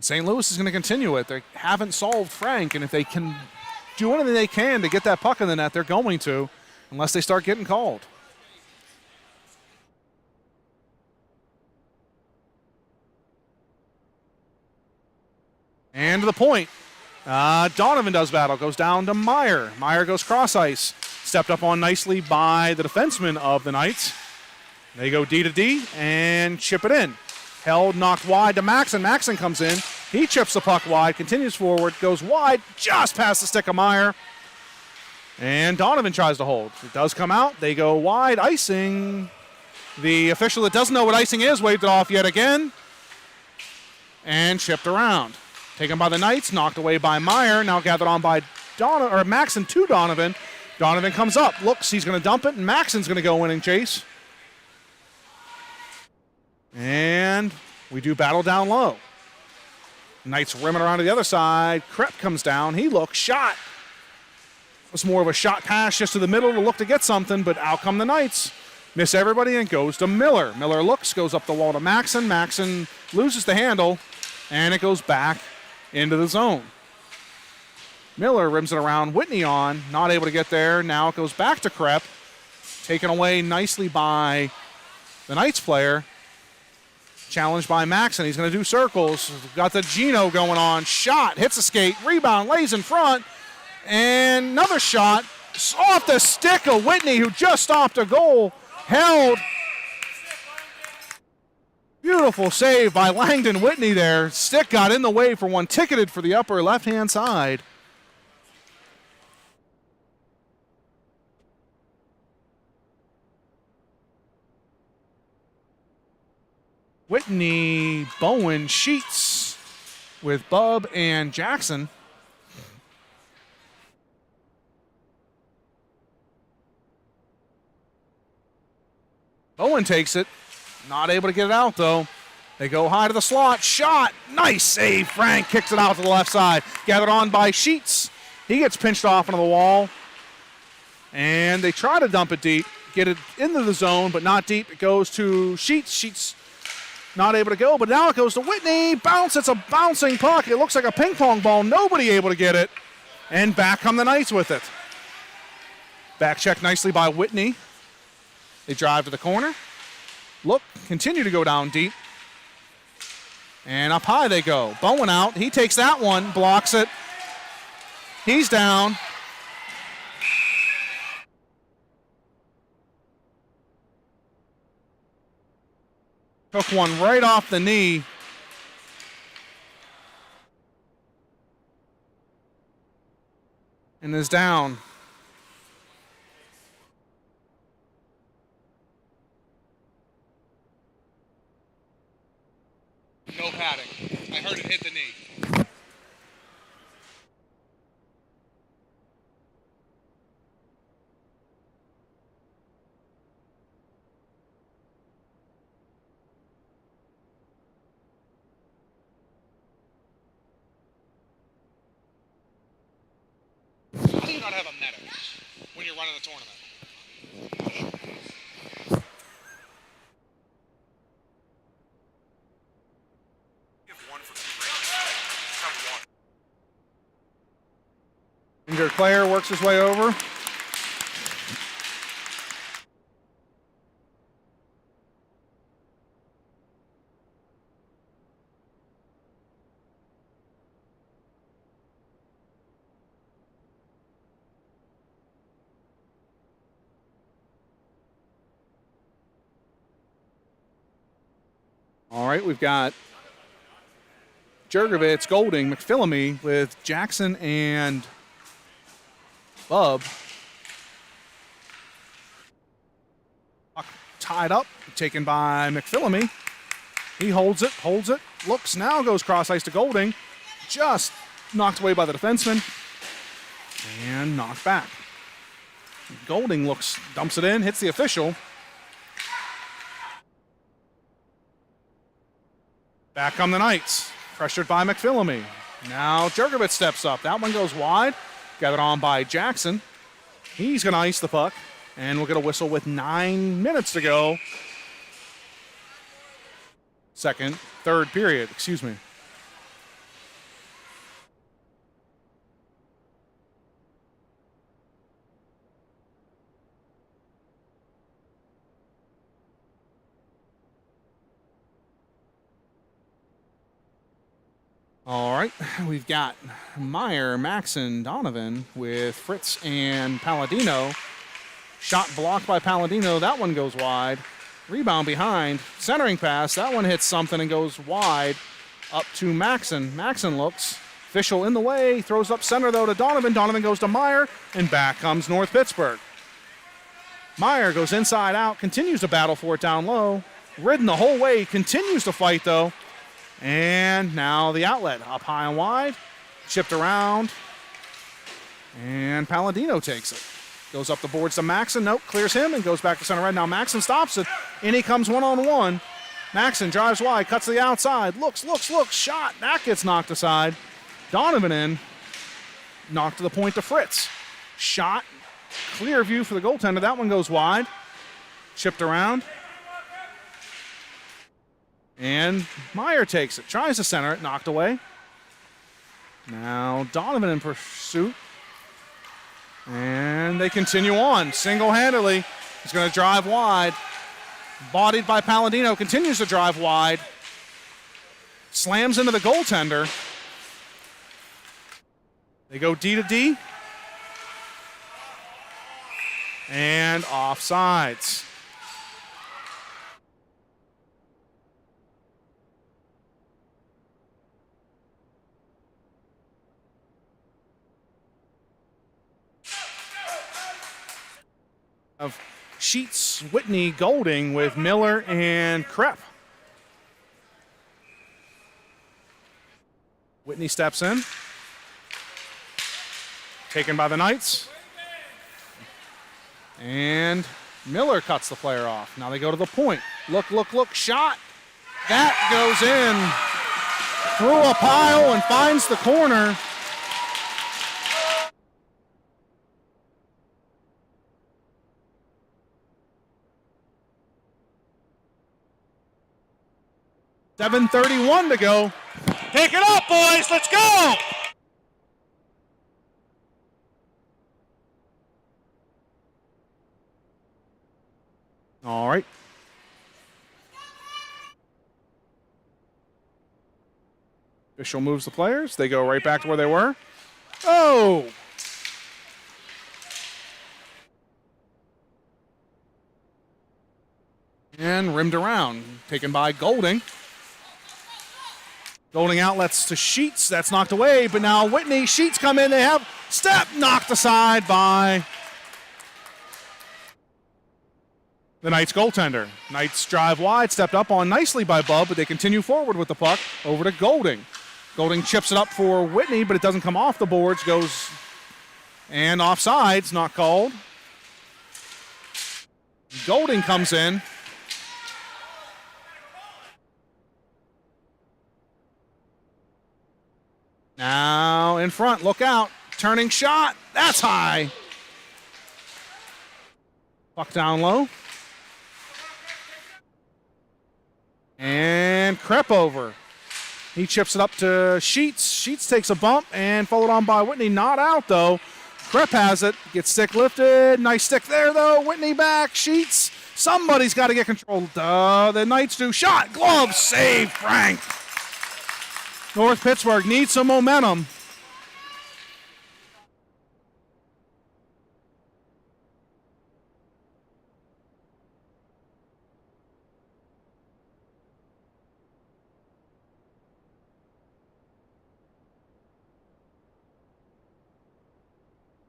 St. Louis is going to continue it. They haven't solved Frank, and if they can do anything they can to get that puck in the net, they're going to, unless they start getting called. And to the point. Donovan does battle, goes down to Meyer. Meyer goes cross ice. Stepped up on nicely by the defenseman of the Knights. They go D to D and chip it in. Held, knocked wide to Maxson. Maxson comes in. He chips the puck wide, continues forward, goes wide, just past the stick of Meyer. And Donovan tries to hold. It does come out. They go wide, icing. The official that doesn't know what icing is waved it off yet again. And chipped around. Taken by the Knights, knocked away by Meyer. Now gathered on by Maxson to Donovan. Donovan comes up, looks, he's going to dump it, and Maxson's going to go in and chase. And we do battle down low. Knights rimming around to the other side. Krepp comes down. He looks, shot. It was more of a shot pass just to the middle to look to get something, but out come the Knights. Miss everybody and goes to Miller. Miller looks, goes up the wall to Maxson. Maxson loses the handle, and it goes back into the zone. Miller rims it around. Whitney on, not able to get there. Now it goes back to Krepp. Taken away nicely by the Knights player. Challenged by Maxson. He's going to do circles. Got the Gino going on. Shot. Hits a skate. Rebound. Lays in front. And another shot. Off the stick of Whitney, who just stopped a goal. Held. Beautiful save by Langdon Whitney there. Stick got in the way for one. Ticketed for the upper left-hand side. Whitney, Bowen, Sheets with Bub and Jackson. Bowen takes it. Not able to get it out, though. They go high to the slot. Shot. Nice save. Frank kicks it out to the left side. Gathered on by Sheets. He gets pinched off into the wall. And they try to dump it deep. Get it into the zone, but not deep. It goes to Sheets. Sheets not able to go, but now it goes to Whitney. Bounce. It's a bouncing puck. It looks like a ping pong ball. Nobody able to get it. And back come the Knights with it. Back check nicely by Whitney. They drive to the corner. Look, continue to go down deep. And up high they go. Bowen out. He takes that one, blocks it. He's down. Took one right off the knee. And is down. No padding. I heard it hit the knee. How do you not have a medic when you're running the tournament? Claire works his way over. All right, we've got Jurgovitz, Golding, McPhillamy with Jackson and Bub. Puck tied up, taken by McPhillamy. He holds it, looks, now goes cross ice to Golding. Just knocked away by the defenseman and knocked back. Golding looks, dumps it in, hits the official. Back come the Knights, pressured by McPhillamy. Now Jurgovitz steps up. That one goes wide. Gathered on by Jackson. He's going to ice the puck, and we'll get a whistle with 9 minutes to go. Third period, excuse me. All right, we've got Meyer, Maxon, Donovan with Fritz and Palladino. Shot blocked by Palladino. That one goes wide. Rebound behind. Centering pass. That one hits something and goes wide up to Maxon. Maxon looks. Official in the way. Throws up center, though, to Donovan. Donovan goes to Meyer, and back comes North Pittsburgh. Meyer goes inside out. Continues to battle for it down low. Ridden the whole way. Continues to fight, though. And now the outlet, up high and wide, chipped around, and Palladino takes it. Goes up the boards to Maxon, nope, clears him, and goes back to center red. Now Maxon stops it, and he comes one-on-one. Maxon drives wide, cuts to the outside, looks, shot, that gets knocked aside. Donovan in, knocked to the point to Fritz. Shot, clear view for the goaltender, that one goes wide, chipped around. And Meyer takes it, tries to center it, knocked away. Now Donovan in pursuit. And they continue on single-handedly. He's going to drive wide. Bodied by Palladino, continues to drive wide. Slams into the goaltender. They go D to D. And offsides. Of Sheets, Whitney, Golding with Miller and Krepp. Whitney steps in. Taken by the Knights. And Miller cuts the player off. Now they go to the point. Look, shot. That goes in through a pile and finds the corner. .7:31 to go. Pick it up, boys. Let's go. All right. Official moves the players. They go right back to where they were. Oh. And rimmed around. Taken by Golding. Golding outlets to Sheets. That's knocked away, but now Whitney. Sheets come in. They have step knocked aside by the Knights goaltender. Knights drive wide, stepped up on nicely by Bub, but they continue forward with the puck over to Golding. Golding chips it up for Whitney, but it doesn't come off the boards. Goes and offsides, not called. Golding comes in. Now in front, look out. Turning shot, that's high. Puck down low. And Krepp over. He chips it up to Sheets. Sheets takes a bump and followed on by Whitney. Not out though. Krepp has it. Gets stick lifted. Nice stick there though. Whitney back. Sheets. Somebody's got to get control. The Knights do. Shot. Glove. Save. Frank. North Pittsburgh needs some momentum.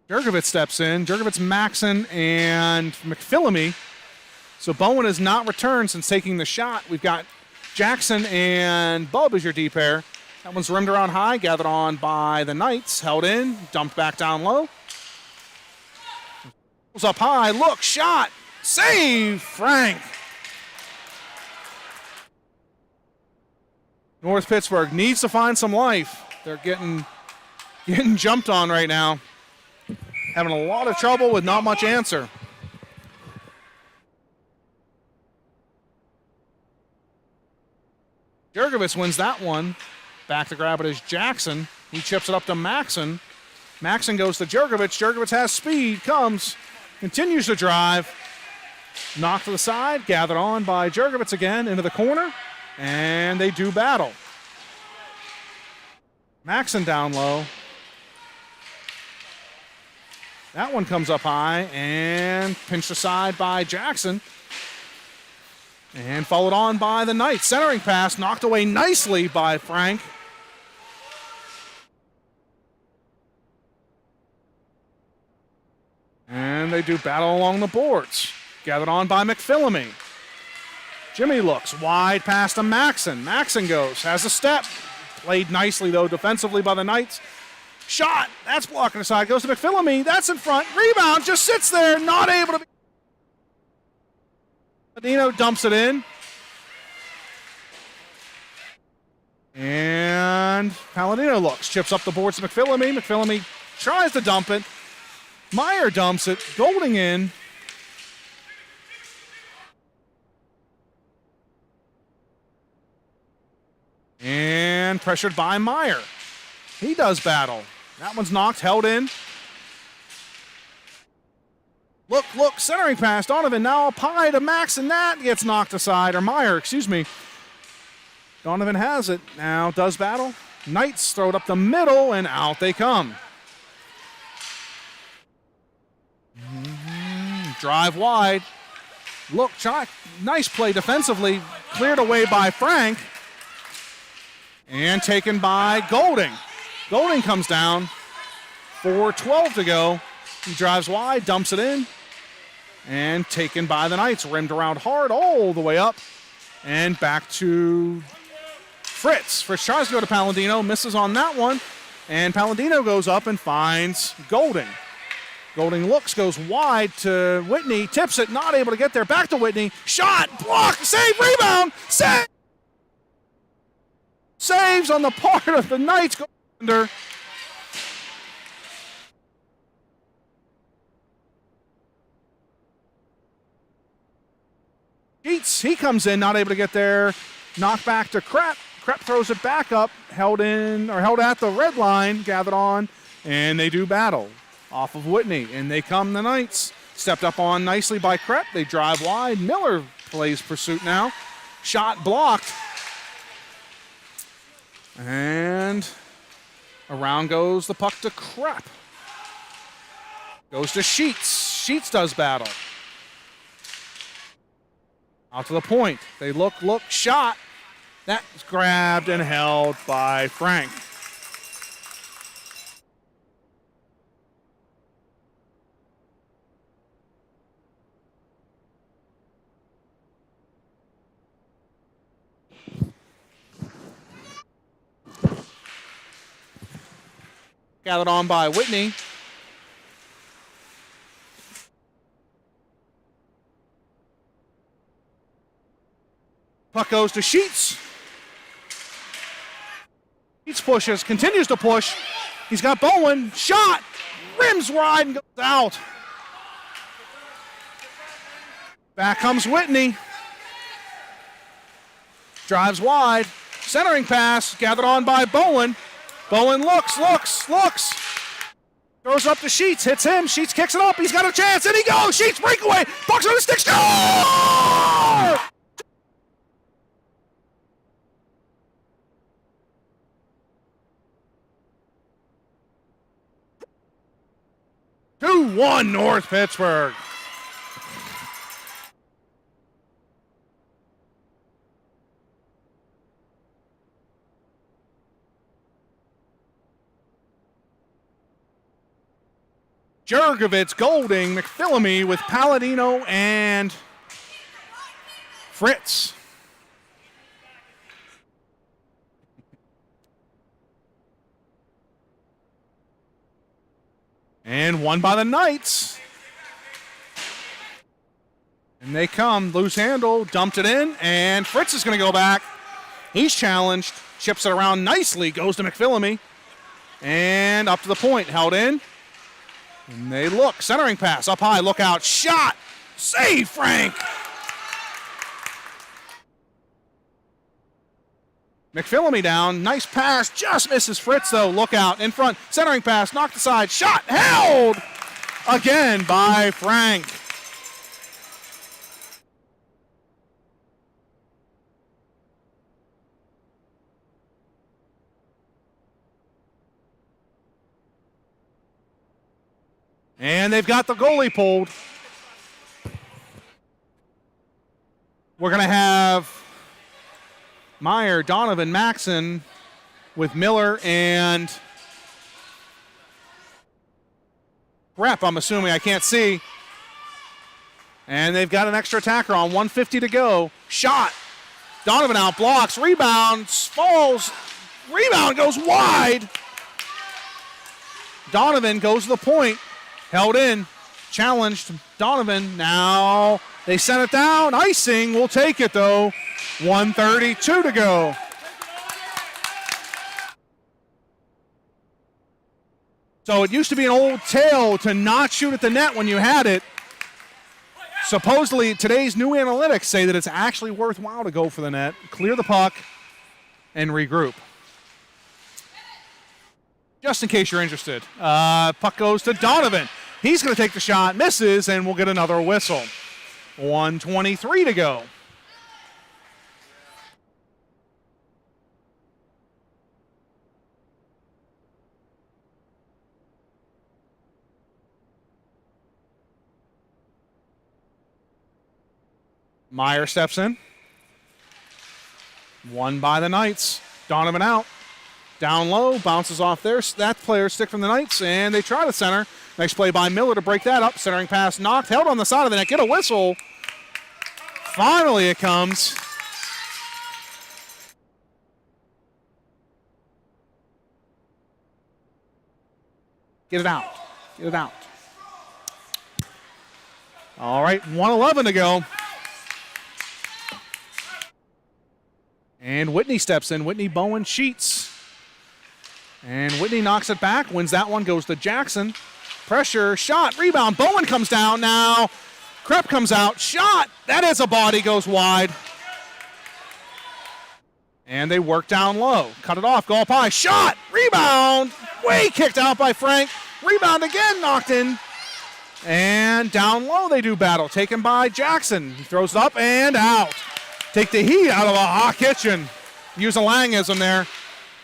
Jurgovich steps in. Jurgovich, Maxon, and McPhillamy. So Bowen has not returned since taking the shot. We've got Jackson and Bub as your D pair. That one's rimmed around high, gathered on by the Knights. Held in, dumped back down low. Goes up high, look, shot, save, Frank. North Pittsburgh needs to find some life. They're getting jumped on right now. Having a lot of trouble with not much answer. Jurgovich wins that one. Back to grab it is Jackson. He chips it up to Maxon. Maxon goes to Jurgovich. Jurgovich has speed, comes, continues to drive. Knocked to the side, gathered on by Jurgovich again into the corner, and they do battle. Maxon down low. That one comes up high and pinched aside by Jackson. And followed on by the Knights. Centering pass knocked away nicely by Frank. And they do battle along the boards. Gathered on by McPhillamy. Jimmy looks wide pass to Maxon. Maxon goes, has a step. Played nicely, though, defensively by the Knights. Shot, that's blocking aside. Goes to McPhillamy, that's in front. Rebound, just sits there, not able to be. Palladino dumps it in. And Palladino looks, chips up the boards to McPhillamy. McPhillamy tries to dump it. Meyer dumps it, Golding in. And pressured by Meyer. He does battle. That one's knocked, held in. Look, centering pass. Donovan now up high to Max, and that gets knocked aside, or Meyer, excuse me. Donovan has it, now does battle. Knights throw it up the middle, and out they come. Drive wide. Look, nice play defensively. Cleared away by Frank. And taken by Golding. Golding comes down. 4:12 to go. He drives wide, dumps it in. And taken by the Knights. Rimmed around hard all the way up. And back to Fritz. Fritz tries to go to Palladino, misses on that one. And Palladino goes up and finds Golding. Golding looks, goes wide to Whitney, tips it, not able to get there. Back to Whitney. Shot, block, save, rebound, save! Saves on the part of the Knights. Under. Sheets, he comes in, not able to get there. Knocked back to Krepp. Krepp throws it back up, held at the red line, gathered on, and they do battle off of Whitney. And they come, the Knights. Stepped up on nicely by Krepp. They drive wide. Miller plays pursuit now. Shot blocked. And around goes the puck to Krepp. Goes to Sheets. Sheets does battle. Out to the point. They look, shot. That's grabbed and held by Frank. Gathered on by Whitney. Puck goes to Sheets. Sheets pushes, continues to push. He's got Bowen. Shot. Rims wide and goes out. Back comes Whitney. Drives wide. Centering pass. Gathered on by Bowen. Bowen looks. Throws up to Sheets, hits him. Sheets kicks it up. He's got a chance, and he goes. Sheets breakaway. Puck's on the stick. Score! 2-1 North Pittsburgh. Jurgovitz, Golding, McPhillamy with Palladino and Fritz. And won by the Knights. And they come, loose handle, dumped it in, and Fritz is going to go back. He's challenged, chips it around nicely, goes to McPhillamy, and up to the point, held in. And they look, centering pass, up high, look out, shot, save Frank. McPhillamy down, nice pass, just misses Fritz though, look out, in front, centering pass, knocked aside, shot, held again by Frank. And they've got the goalie pulled. We're going to have Meyer, Donovan, Maxon with Miller and Rep, I'm assuming. I can't see. And they've got an extra attacker on. 1:50 to go. Shot. Donovan out, blocks, rebounds, falls. Rebound goes wide. Donovan goes to the point. Held in, challenged, Donovan, now they sent it down, icing, will take it though, 1:32 to go. So it used to be an old tale to not shoot at the net when you had it. Supposedly today's new analytics say that it's actually worthwhile to go for the net, clear the puck, and regroup. Just in case you're interested. Puck goes to Donovan. He's going to take the shot, misses, and we'll get another whistle. 1:23 to go. Meyer steps in. Won by the Knights. Donovan out. Down low, bounces off there. That player stick from the Knights, and they try to center. Nice play by Miller to break that up. Centering pass knocked, held on the side of the net. Get a whistle. Finally it comes. Get it out. Get it out. All right, 1:11 to go. And Whitney steps in. Whitney, Bowen, Sheets. And Whitney knocks it back, wins that one, goes to Jackson. Pressure, shot, rebound. Bowen comes down now. Krepp comes out, shot. That is a body, goes wide. And they work down low. Cut it off, go up high, shot, rebound. Way kicked out by Frank. Rebound again, knocked in. And down low they do battle, taken by Jackson. He throws it up and out. Take the heat out of a hot kitchen. Use a Langism there.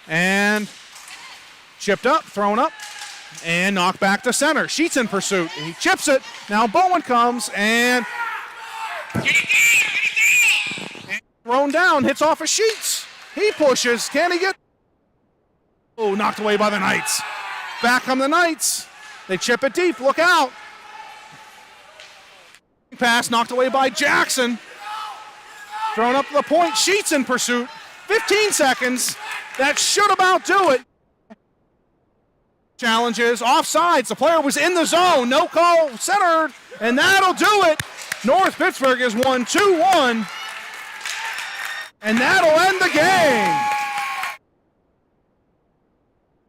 And chipped up, thrown up, and knocked back to center. Sheets in pursuit. He chips it. Now Bowen comes and thrown down, hits off of Sheets. He pushes. Can he get? Oh, knocked away by the Knights. Back come the Knights. They chip it deep. Look out. Pass knocked away by Jackson. Thrown up to the point. Sheets in pursuit. 15 seconds. That should about do it. Challenges, offsides. The player was in the zone. No call, centered, and that'll do it. North Pittsburgh has won 2-1, and that'll end the game.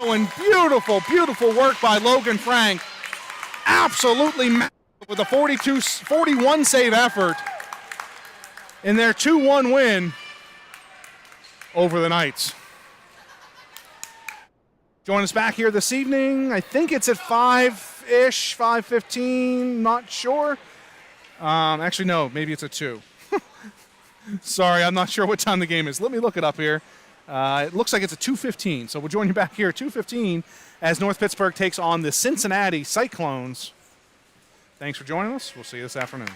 And beautiful, beautiful work by Logan Frank. Absolutely massive with a 41 save effort in their 2-1 win over the Knights. Join us back here this evening. I think it's at 5-ish, 5:15, not sure. Actually, no, maybe it's at 2. Sorry, I'm not sure what time the game is. Let me look it up here. It looks like it's at 2:15, so we'll join you back here at 2:15 as North Pittsburgh takes on the Cincinnati Cyclones. Thanks for joining us. We'll see you this afternoon.